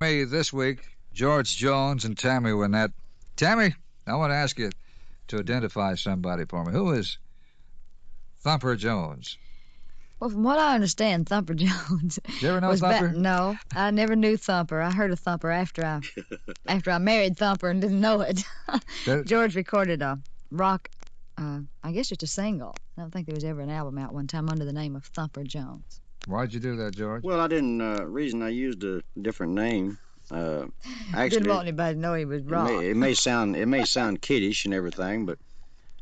Me this week, George Jones and Tammy Wynette. Tammy, I want to ask you to identify somebody for me. Who is Thumper Jones? Well, from what I understand, Thumper Jones Did you ever know was Thumper? no, I never knew Thumper. I heard of Thumper after I married Thumper and didn't know it. George recorded a rock, I guess just a single. I don't think there was ever an album out one time under the name of Thumper Jones. Why'd you do that, George? Well, I didn't. Reason I used a different name. Actually, Didn't want anybody to know he was rock. it may sound kiddish and everything, but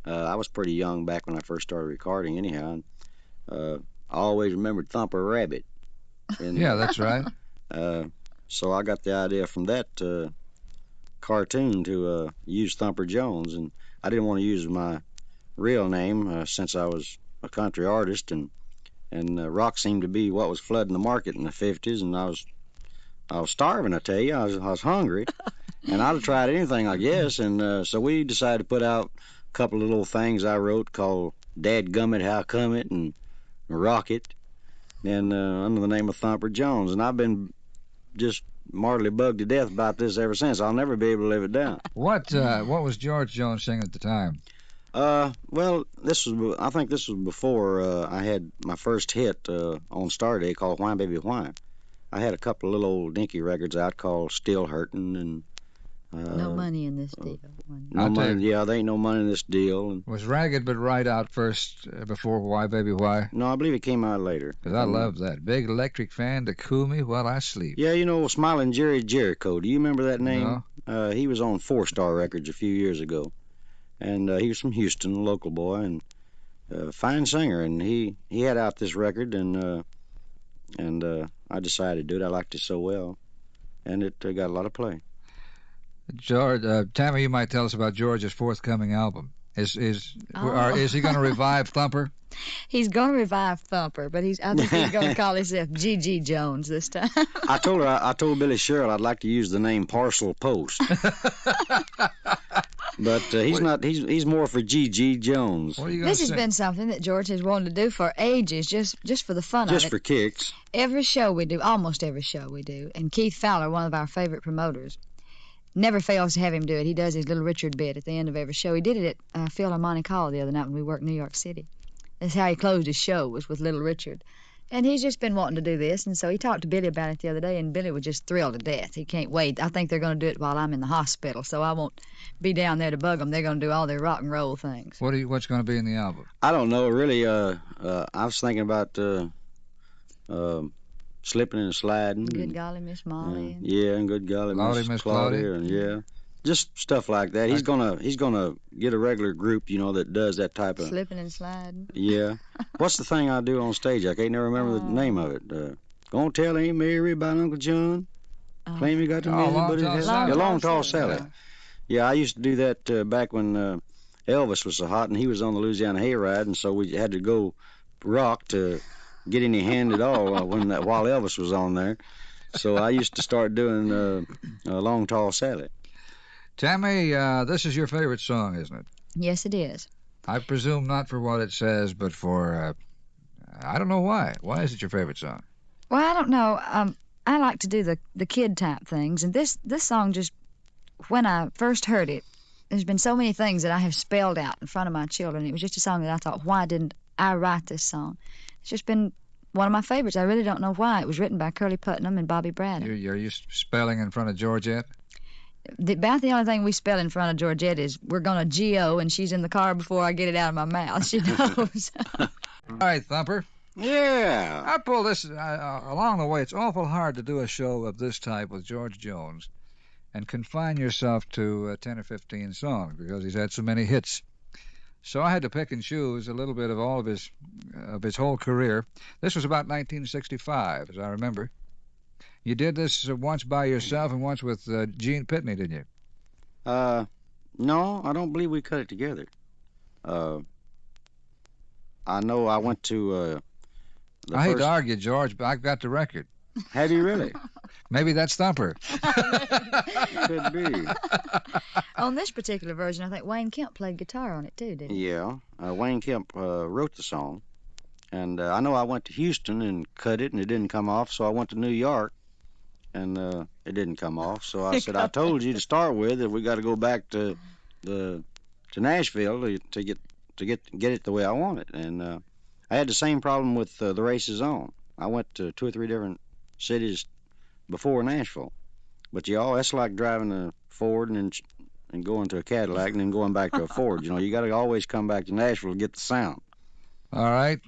I was pretty young back when I first started recording. Anyhow, I always remembered Thumper Rabbit. And, Yeah, that's right. So I got the idea from that cartoon to use Thumper Jones, and I didn't want to use my real name since I was a country artist, and rock seemed to be what was flooding the market in the 50s, and I was starving, I tell you. I was hungry, and I'd have tried anything, I guess, and so we decided to put out a couple of little things I wrote called Dadgummit, How Come It, and Rocket, and under the name of Thumper Jones, and I've been just mortally bugged to death about this ever since. I'll never be able to live it down. What was George Jones singing at the time? Well, I think this was before I had my first hit on Star Day called Why Baby Why. I had a couple of little old dinky records out called Still Hurtin' and No money in this deal. No money. Yeah, there ain't no money in this deal. And Was Ragged But Right out first before Why Baby Why? no, I believe it came out later. Because I love that. Big electric fan to cool me while I sleep. Yeah, you know, Smiling Jerry Jericho. Do you remember that name? No. He was on Four Star Records a few years ago, and he was from Houston, a local boy, and fine singer. And he had out this record, and I decided to do it. I liked it so well, and it got a lot of play. George, Tammy, you might tell us about George's forthcoming album. Is he going to revive Thumper? He's going to revive Thumper, but I think he's going to call himself G.G. Jones this time. I told Billy Sherrill I'd like to use the name Parcel Post. But he's not. He's more for G.G. Jones. This has been something that George has wanted to do for ages, just for the fun of it. Just for kicks. Every show we do, almost every show we do, and Keith Fowler, one of our favorite promoters, never fails to have him do it. He does his Little Richard bit at the end of every show. He did it at Philharmonic Hall the other night when we worked in New York City. That's how he closed his show, was with Little Richard. And he's just been wanting to do this, and so he talked to Billy about it the other day, and Billy was just thrilled to death. He can't wait. I think they're going to do it while I'm in the hospital, so I won't be down there to bug them. They're going to do all their rock and roll things. What's going to be in the album? I don't know, really. I was thinking about Slipping and Sliding. Good Golly, Miss Molly. Yeah, and Good Golly, Miss Claudia. And yeah, just stuff like that. He's gonna get a regular group, you know, that does that type of Slipping and Sliding. Yeah. What's the thing I do on stage? I can't never remember the name of it. Gonna tell Aunt Mary about Uncle John. Claim he got the music, but it has Long Tall Sally. Yeah, I used to do that back when Elvis was so hot, and he was on the Louisiana Hayride, and so we had to go rock to get any hand at all while Elvis was on there. So I used to start doing Long Tall Sally. Tammy, this is your favorite song, isn't it? Yes, it is. I presume not for what it says, but for, I don't know why. Why is it your favorite song? Well, I don't know. I like to do the kid type things, and this song just, when I first heard it, there's been so many things that I have spelled out in front of my children. It was just a song that I thought, why didn't I write this song? It's just been one of my favorites. I really don't know why. It was written by Curly Putnam and Bobby Braddock. Are you spelling in front of Georgette? About the only thing we spell in front of Georgette is we're going to G-O, and she's in the car before I get it out of my mouth. She knows. All right, Thumper. Yeah. I pulled this along the way. It's awful hard to do a show of this type with George Jones and confine yourself to 10 or 15 songs because he's had so many hits. So I had to pick and choose a little bit of all of his whole career. This was about 1965, as I remember. You did this once by yourself and once with Gene Pitney, didn't you? No, I don't believe we cut it together. I know I went to I hate to argue, George, but I've got the record. Have you really? Maybe that's Thumper. Could be. On this particular version, I think Wayne Kemp played guitar on it too, didn't he? Yeah, Wayne Kemp wrote the song, and I know I went to Houston and cut it, and it didn't come off, so I went to New York, and it didn't come off. So I said, I told you to start with that we got to go back to Nashville to get it the way I want it. And I had the same problem with the races on. I went to 2 or 3 different cities before Nashville. But y'all, that's like driving a Ford and going to a Cadillac and then going back to a Ford. You know, you got to always come back to Nashville to get the sound. All right.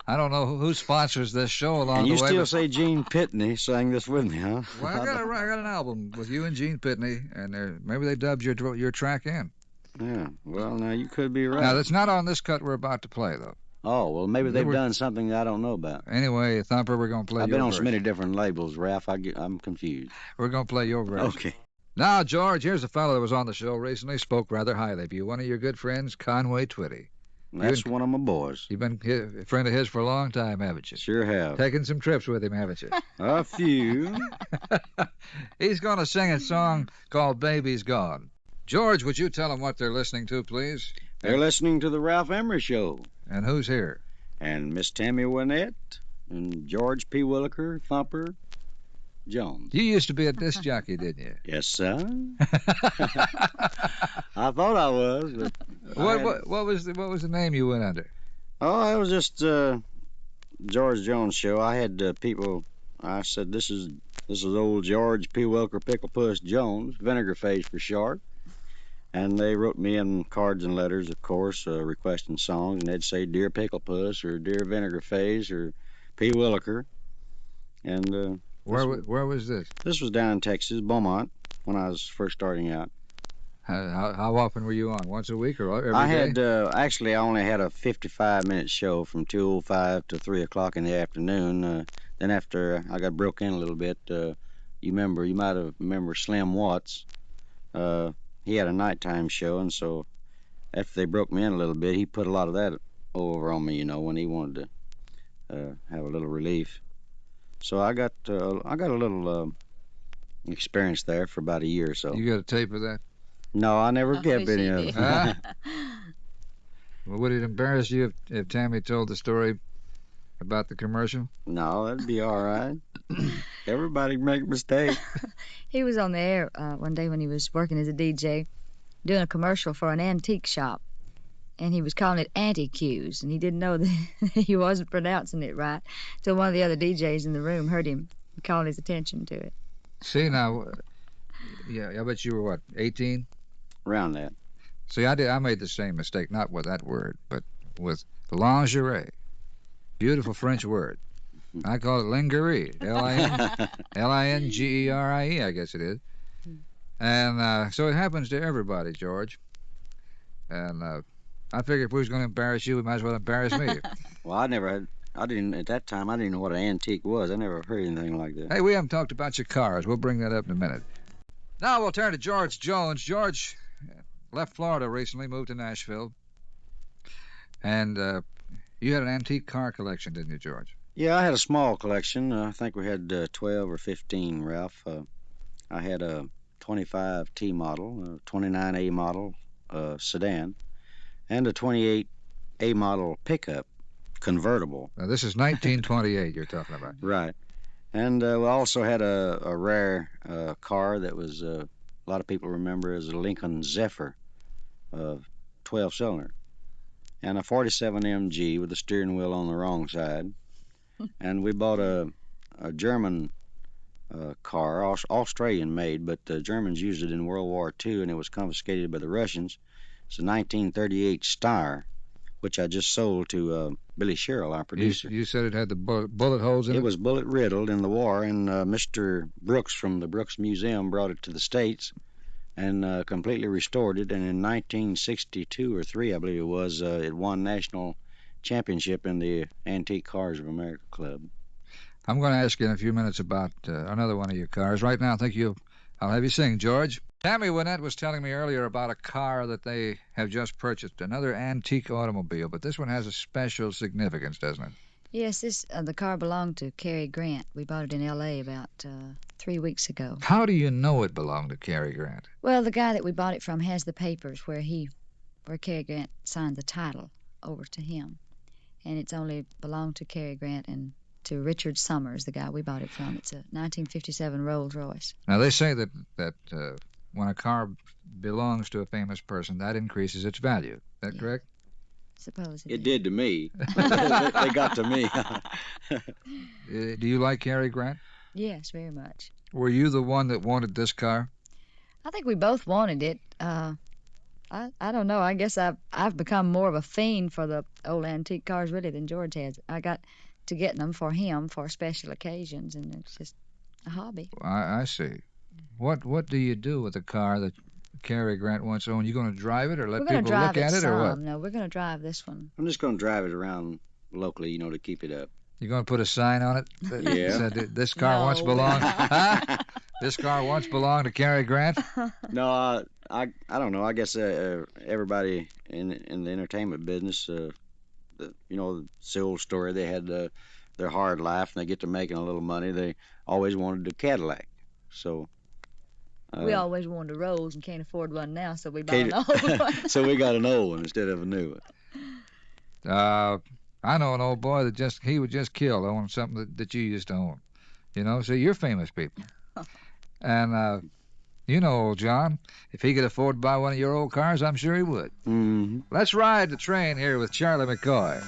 I don't know who sponsors this show along And the you way. still say Gene Pitney sang this with me, huh? Well, I got an album with you and Gene Pitney, and maybe they dubbed your track in. Yeah. Well, now you could be right. Now, that's not on this cut we're about to play, though. Oh, well, maybe they've done something that I don't know about. Anyway, Thumper, we're going to play I've your been on version. so many different labels, Ralph. I'm confused. We're going to play your version. Okay. Now, George, here's a fellow that was on the show recently, spoke rather highly of you. One of your good friends, Conway Twitty. That's one of my boys. You've been a friend of his for a long time, haven't you? Sure have. Taken some trips with him, haven't you? A few. He's going to sing a song called Baby's Gone. George, would you tell them what they're listening to, please? They're listening to the Ralph Emery Show. And who's here? And Miss Tammy Wynette and George P. Williker, Thumper Jones. You used to be a disc jockey, didn't you? Yes, sir. I thought I was, but what was the name you went under? Oh, it was just George Jones Show. I had people. I said, "This is old George P. Wilker Pickle Puss Jones, Vinegar Face for short." And they wrote me in cards and letters, of course, requesting songs, and they'd say "Dear Pickle Puss" or "Dear Vinegar Face" or "P. Williker." And where was this? This was down in Texas, Beaumont, when I was first starting out. How often were you on? Once a week or every day? I had actually I only had a 55-minute show from 2:05 to 3 o'clock in the afternoon. Then after I got broke in a little bit, you might have remember Slim Watts. He had a nighttime show, and so after they broke me in a little bit, he put a lot of that over on me, when he wanted to have a little relief. So I got a little experience there for about a year or so. You got a tape of that? No, I never kept any of it. Well, would it embarrass you if Tammy told the story about the commercial? No, that'd be all right. Everybody make mistakes. He was on the air one day when he was working as a DJ, doing a commercial for an antique shop, and he was calling it Anti-Q's, and he didn't know that he wasn't pronouncing it right, till one of the other DJs in the room heard him and called his attention to it. See, now, yeah, I bet you were, what, 18? Around that. See, I made the same mistake, not with that word, but with lingerie. Beautiful French word. I call it lingerie. Lingerie, I guess it is. And so it happens to everybody, George. And I figured if we was going to embarrass you, we might as well embarrass me. Well, at that time, I didn't know what an antique was. I never heard anything like that. Hey, we haven't talked about your cars. We'll bring that up in a minute. Now we'll turn to George Jones. George left Florida recently, moved to Nashville. And you had an antique car collection, didn't you, George? Yeah, I had a small collection. I think we had 12 or 15, Ralph. I had a 25 T model, a 29 A model sedan, and a 28 A model pickup convertible. Now, this is 1928 you're talking about. Right. And we also had a rare car that was a lot of people remember as a Lincoln Zephyr, 12-cylinder, and a 47 MG with the steering wheel on the wrong side. And we bought a German car, Australian made, but the Germans used it in World War II, and it was confiscated by the Russians. It's a 1938 Steyr, which I just sold to Billy Sherrill, our producer. You said it had the bullet holes in it? It was bullet riddled in the war, and Mr. Brooks from the Brooks Museum brought it to the States and completely restored it. And in 1962 or 3, I believe it was, it won national championship in the Antique Cars of America Club. I'm going to ask you in a few minutes about another one of your cars. Right now, I think I'll have you sing, George. Tammy Wynette was telling me earlier about a car that they have just purchased, another antique automobile, but this one has a special significance, doesn't it? Yes, the car belonged to Carey Grant. We bought it in L.A. about 3 weeks ago. How do you know it belonged to Carey Grant? Well, the guy that we bought it from has the papers where Carey Grant signed the title over to him. And it's only belonged to Carey Grant and to Richard Summers, the guy we bought it from. It's a 1957 Rolls Royce. Now, they say that when a car belongs to a famous person, that increases its value. Is that correct? Suppose It did to me. They got to me. Do you like Carey Grant? Yes, very much. Were you the one that wanted this car? I think we both wanted it. I don't know. I guess I've become more of a fiend for the old antique cars, really, than George has. I got to getting them for him for special occasions, and it's just a hobby. I see. What do you do with a car that Carey Grant wants owned? You going to drive it or let people look at it, or what? No, we're going to drive this one. I'm just going to drive it around locally, to keep it up. You going to put a sign on it? Yeah. Said, this car once belonged. This car once belonged to Carey Grant. No, I don't know. I guess everybody in the entertainment business, it's the old story. They had their hard life, and they get to making a little money. They always wanted a Cadillac, so. We always wanted a Rolls and can't afford one now, so we bought an old one. So we got an old one instead of a new one. I know an old boy that he would just kill owning something that you used to own. So you're famous people. And old John, if he could afford to buy one of your old cars, I'm sure he would. Mm-hmm. Let's ride the train here with Charlie McCoy.